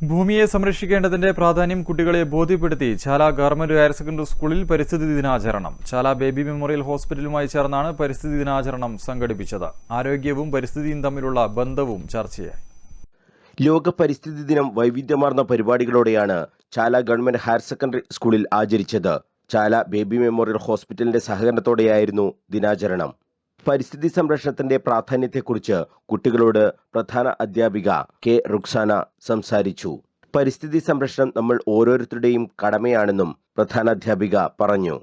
ഭൂമിയെ സംരക്ഷിക്കേണ്ടതിന്റെ പ്രാധാന്യം കുട്ടികളെ ബോധ്യപ്പെടുത്തി ചാല ഗവൺമെന്റ് ഹയർ സെക്കൻഡറി സ്കൂളിൽ പരിസ്ഥിതി ദിനാചരണം. ചാല ബേബി മെമ്മോറിയൽ ഹോസ്പിറ്റലുമായി ചേർന്നാണ് പരിസ്ഥിതി ദിനാചരണം സംഘടിപ്പിച്ചത്. ആരോഗ്യവും പരിസ്ഥിതിയും തമ്മിലുള്ള ബന്ധവും ചർച്ചയായി. ലോക പരിസ്ഥിതി ദിനം വൈവിധ്യമാർന്ന പരിപാടികളോടെയാണ് ചാല ഗവൺമെന്റ് ഹയർ സെക്കൻഡറി സ്കൂളിൽ ആചരിച്ചത്. ചാല ബേബി മെമ്മോറിയൽ ഹോസ്പിറ്റലിന്റെ സഹകരണത്തോടെയായിരുന്നു ദിനാചരണം. പരിസ്ഥിതി സംരക്ഷണത്തിന്റെ പ്രാധാന്യത്തെക്കുറിച്ച് കുട്ടികളോട് പ്രധാന അധ്യാപിക കെ റുക്സാന സംസാരിച്ചു. പരിസ്ഥിതി സംരക്ഷണം നമ്മൾ ഓരോരുത്തരുടെയും കടമയാണെന്നും പ്രധാന അധ്യാപിക പറഞ്ഞു.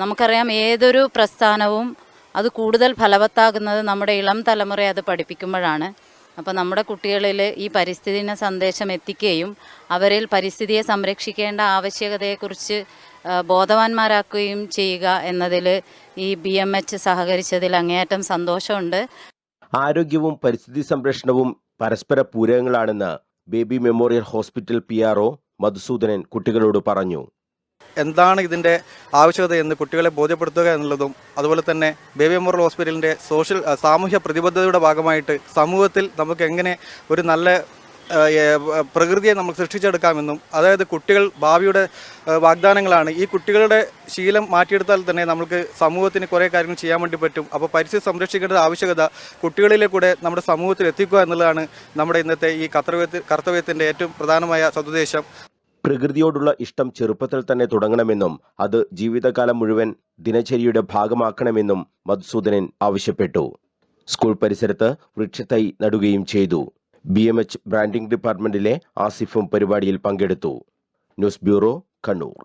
നമുക്കറിയാം, ഏതൊരു പ്രസ്ഥാനവും അത് കൂടുതൽ ഫലവത്താകുന്നത് നമ്മുടെ ഇളം തലമുറയെ അത് പഠിപ്പിക്കുമ്പോഴാണ്. അപ്പോൾ നമ്മുടെ കുട്ടികളിൽ ഈ പരിസ്ഥിതിന സന്ദേശം എത്തിക്കുകയും അവരിൽ പരിസ്ഥിതിയെ സംരക്ഷിക്കേണ്ട ആവശ്യകതയെക്കുറിച്ച് ബോധവാന്മാരാക്കുകയും ചെയ്യുക എന്നതിൽ ഈ BMH സഹകരിച്ചതിൽ അങ്ങേയറ്റം സന്തോഷമുണ്ട്. ആരോഗ്യവും പരിസ്ഥിതി സംരക്ഷണവും പരസ്പര പൂരകങ്ങളാണെന്ന് baby memorial hospital PRO Madhusoodanan കുട്ടികളോട് പറഞ്ഞു. എന്താണ് ഇതിൻ്റെ ആവശ്യകത എന്ന് കുട്ടികളെ ബോധ്യപ്പെടുത്തുക എന്നുള്ളതും, അതുപോലെ തന്നെ ബേബി മെമ്മോറിയൽ ഹോസ്പിറ്റലിൻ്റെ സാമൂഹ്യ പ്രതിബദ്ധതയുടെ ഭാഗമായിട്ട് സമൂഹത്തിൽ നമുക്ക് എങ്ങനെ ഒരു നല്ല പ്രകൃതിയെ നമുക്ക് സൃഷ്ടിച്ചെടുക്കാമെന്നും, അതായത് കുട്ടികൾ ഭാവിയുടെ വാഗ്ദാനങ്ങളാണ്. ഈ കുട്ടികളുടെ ശീലം മാറ്റിയെടുത്താൽ തന്നെ നമുക്ക് സമൂഹത്തിന് കുറേ കാര്യങ്ങൾ ചെയ്യാൻ വേണ്ടി പറ്റും. അപ്പോൾ പരിസ്ഥിതി സംരക്ഷിക്കേണ്ട ആവശ്യകത കുട്ടികളിലെ കൂടെ നമ്മുടെ സമൂഹത്തിൽ എത്തിക്കുക എന്നുള്ളതാണ് നമ്മുടെ ഇന്നത്തെ ഈ കർത്തവ്യത്തിൻ്റെ ഏറ്റവും പ്രധാനമായ സതുദ്ദേശം. പ്രകൃതിയോടുള്ള ഇഷ്ടം ചെറുപ്പത്തിൽ തന്നെ തുടങ്ങണമെന്നും അത് ജീവിതകാലം മുഴുവൻ ദിനചര്യയുടെ ഭാഗമാക്കണമെന്നും മധുസൂദനൻ ആവശ്യപ്പെട്ടു. സ്കൂൾ പരിസരത്ത് വൃക്ഷത്തൈ നടുകയും ചെയ്തു. BMH ബ്രാൻഡിംഗ് ഡിപ്പാർട്ട്മെന്റിലെ ആസിഫും പരിപാടിയിൽ പങ്കെടുത്തു. News bureau, Kannur.